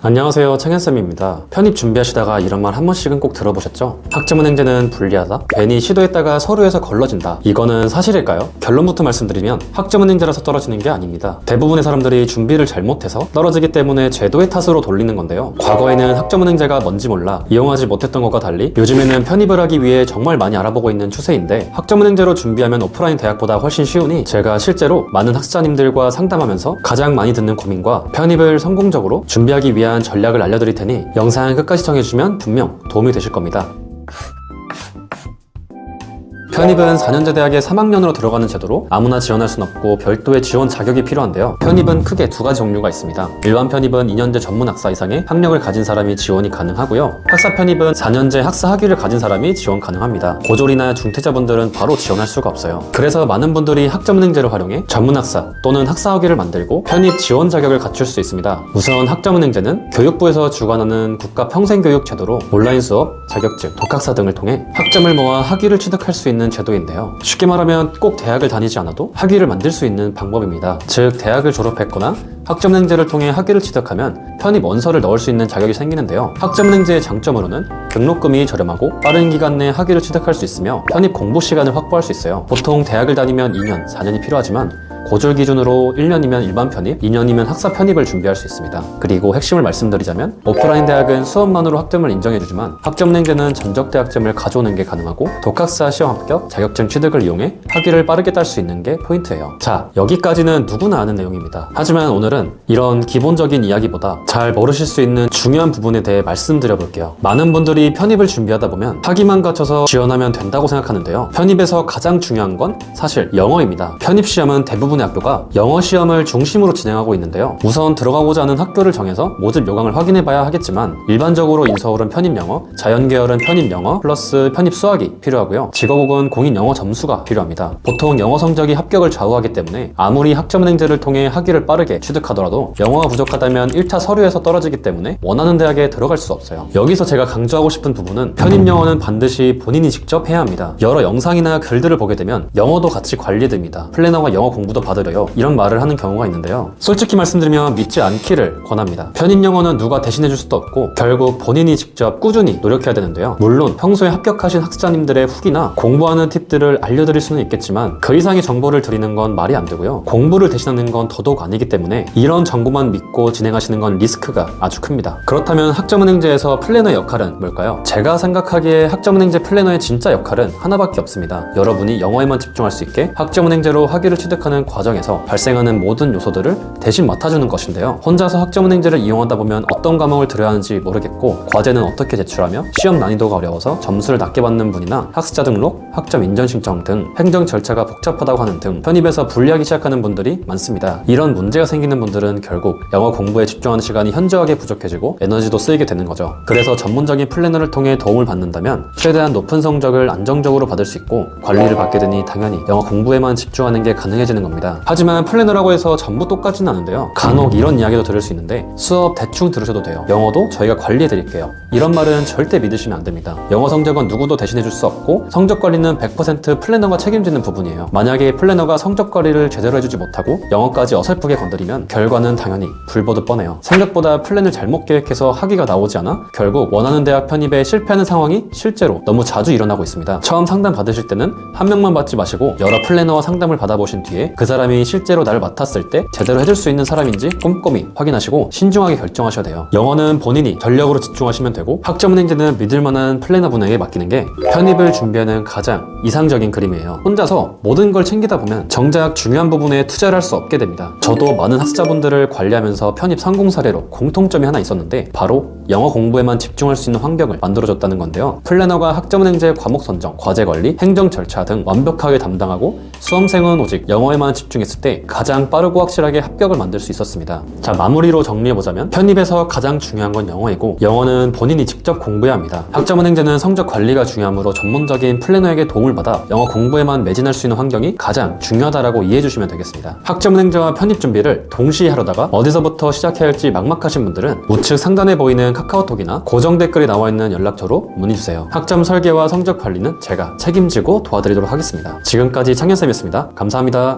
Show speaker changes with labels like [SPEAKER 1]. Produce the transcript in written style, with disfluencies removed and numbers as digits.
[SPEAKER 1] 안녕하세요, 창현쌤입니다. 편입 준비하시다가 이런 말 한 번씩은 꼭 들어보셨죠? 학점은행제는 불리하다? 괜히 시도했다가 서류에서 걸러진다. 이거는 사실일까요? 결론부터 말씀드리면 학점은행제라서 떨어지는 게 아닙니다. 대부분의 사람들이 준비를 잘못해서 떨어지기 때문에 제도의 탓으로 돌리는 건데요. 과거에는 학점은행제가 뭔지 몰라 이용하지 못했던 것과 달리 요즘에는 편입을 하기 위해 정말 많이 알아보고 있는 추세인데, 학점은행제로 준비하면 오프라인 대학보다 훨씬 쉬우니 제가 실제로 많은 학사님들과 상담하면서 가장 많이 듣는 고민과 편입을 성공적으로 준비하기 위한 전략을 알려드릴 테니 영상 끝까지 시청해주시면 분명 도움이 되실 겁니다. 편입은 4년제 대학에 3학년으로 들어가는 제도로 아무나 지원할 순 없고 별도의 지원 자격이 필요한데요. 편입은 크게 두 가지 종류가 있습니다. 일반 편입은 2년제 전문 학사 이상의 학력을 가진 사람이 지원이 가능하고요. 학사 편입은 4년제 학사 학위를 가진 사람이 지원 가능합니다. 고졸이나 중퇴자분들은 바로 지원할 수가 없어요. 그래서 많은 분들이 학점은행제를 활용해 전문 학사 또는 학사 학위를 만들고 편입 지원 자격을 갖출 수 있습니다. 우선 학점은행제는 교육부에서 주관하는 국가 평생교육 제도로 온라인 수업, 자격증, 독학사 등을 통해 학점을 모아 학위를 취득할 수 있는 제도인데요. 쉽게 말하면 꼭 대학을 다니지 않아도 학위를 만들 수 있는 방법입니다. 즉, 대학을 졸업했거나 학점은행제를 통해 학위를 취득하면 편입 원서를 넣을 수 있는 자격이 생기는데요. 학점은행제의 장점으로는 등록금이 저렴하고 빠른 기간 내에 학위를 취득할 수 있으며 편입 공부 시간을 확보할 수 있어요. 보통 대학을 다니면 2년, 4년이 필요하지만 고졸 기준으로 1년이면 일반 편입, 2년이면 학사 편입을 준비할 수 있습니다. 그리고 핵심을 말씀드리자면 오프라인 대학은 수업만으로 학점을 인정해주지만 학점은행제는 전적대학점을 가져오는 게 가능하고 독학사 시험 합격, 자격증 취득을 이용해 학위를 빠르게 딸 수 있는 게 포인트예요. 자, 여기까지는 누구나 아는 내용입니다. 하지만 오늘은 이런 기본적인 이야기보다 잘 모르실 수 있는 중요한 부분에 대해 말씀드려 볼게요. 많은 분들이 편입을 준비하다 보면 학위만 갖춰서 지원하면 된다고 생각하는데요. 편입에서 가장 중요한 건 사실 영어입니다. 편입 시험은 대부분의 학교가 영어 시험을 중심으로 진행하고 있는데요. 우선 들어가고자 하는 학교를 정해서 모집 요강을 확인해 봐야 하겠지만 일반적으로 인서울은 편입 영어, 자연계열은 편입 영어 플러스 편입 수학이 필요하고요. 직업국은 공인 영어 점수가 필요합니다. 보통 영어 성적이 합격을 좌우하기 때문에 아무리 학점은행제를 통해 학위를 빠르게 취득하더라도 영어가 부족하다면 1차 서류에서 떨어지기 때문에 원하는 대학에 들어갈 수 없어요. 여기서 제가 강조하고 싶은 부분은 편입 영어는 반드시 본인이 직접 해야 합니다. 여러 영상이나 글들을 보게 되면 영어도 같이 관리됩니다. 플래너가 영어 공부도 받으려요, 이런 말을 하는 경우가 있는데요. 솔직히 말씀드리면 믿지 않기를 권합니다. 편입 영어는 누가 대신해줄 수도 없고 결국 본인이 직접 꾸준히 노력해야 되는데요. 물론 평소에 합격하신 학사님들의 후기나 공부하는 팁들을 알려드릴 수는 있겠지만 그 이상의 정보를 드리는 건 말이 안 되고요. 공부를 대신하는 건 더더욱 아니기 때문에 이런 정보만 믿고 진행하시는 건 리스크가 아주 큽니다. 그렇다면 학점은행제에서 플래너의 역할은 뭘까요? 제가 생각하기에 학점은행제 플래너의 진짜 역할은 하나밖에 없습니다. 여러분이 영어에만 집중할 수 있게 학점은행제로 학위를 취득하는 과정에서 발생하는 모든 요소들을 대신 맡아주는 것인데요. 혼자서 학점은행제를 이용하다 보면 어떤 과목을 들어야 하는지 모르겠고 과제는 어떻게 제출하며 시험 난이도가 어려워서 점수를 낮게 받는 분이나 학습자 등록, 학점 인전 신청 등 행정 절차가 복잡하다고 하는 등 편입에서 불리하기 시작하는 분들이 많습니다. 이런 문제가 생기는 분들은 결국 영어 공부에 집중하는 시간이 현저하게 부족해지고 에너지도 쓰이게 되는 거죠. 그래서 전문적인 플래너를 통해 도움을 받는다면 최대한 높은 성적을 안정적으로 받을 수 있고 관리를 받게 되니 당연히 영어 공부에만 집중하는 게 가능해지는 겁니다. 하지만 플래너라고 해서 전부 똑같지는 않은데요. 간혹 이런 이야기도 들을 수 있는데 수업 대충 들으셔도 돼요, 영어도 저희가 관리해 드릴게요, 이런 말은 절대 믿으시면 안 됩니다. 영어 성적은 누구도 대신해 줄 수 없고 성적 관리는 100% 플래너가 책임지는 부분이에요. 만약에 플래너가 성적 관리를 제대로 해주지 못하고 영어까지 어설프게 건드리면 결과는 당연히 불보듯 뻔해요. 생각보다 플랜을 잘못 계획해서 학위가 나오지 않아 결국 원하는 대학 편입에 실패하는 상황이 실제로 너무 자주 일어나고 있습니다. 처음 상담 받으실 때는 한 명만 받지 마시고 여러 플래너와 상담을 받아보신 뒤에 그 사람이 실제로 나를 맡았을 때 제대로 해줄 수 있는 사람인지 꼼꼼히 확인하시고 신중하게 결정하셔야 돼요. 영어는 본인이 전력으로 집중하시면 되고 학점은행제는 믿을만한 플래너분에게 맡기는 게 편입을 준비하는 가장 이상적인 그림이에요. 혼자서 모든 걸 챙기다 보면 정작 중요한 부분에 투자를 할 수 없게 됩니다. 저도 많은 학사분들을 관리하면서 편입 성공 사례로 공통점이 하나 있었는데 바로 영어 공부에만 집중할 수 있는 환경을 만들어줬다는 건데요. 플래너가 학점은행제 과목 선정, 과제 관리, 행정 절차 등 완벽하게 담당하고 수험생은 오직 영어에만 집중했을 때 가장 빠르고 확실하게 합격을 만들 수 있었습니다. 자, 마무리로 정리해보자면 편입에서 가장 중요한 건 영어이고 영어는 본인이 직접 공부해야 합니다. 학점은행제는 성적 관리가 중요하므로 전문적인 플래너에게 도움을 받아 영어 공부에만 매진할 수 있는 환경이 가장 중요하다라고 이해해 주시면 되겠습니다. 학점은행제와 편입 준비를 동시에 하려다가 어디서부터 시작해야 할지 막막하신 분들은 우측 상단에 보이는 카카오톡이나 고정 댓글에 나와 있는 연락처로 문의주세요. 학점 설계와 성적 관리는 제가 책임지고 도와드리도록 하겠습니다. 지금까지 창현쌤이었습니다. 감사합니다.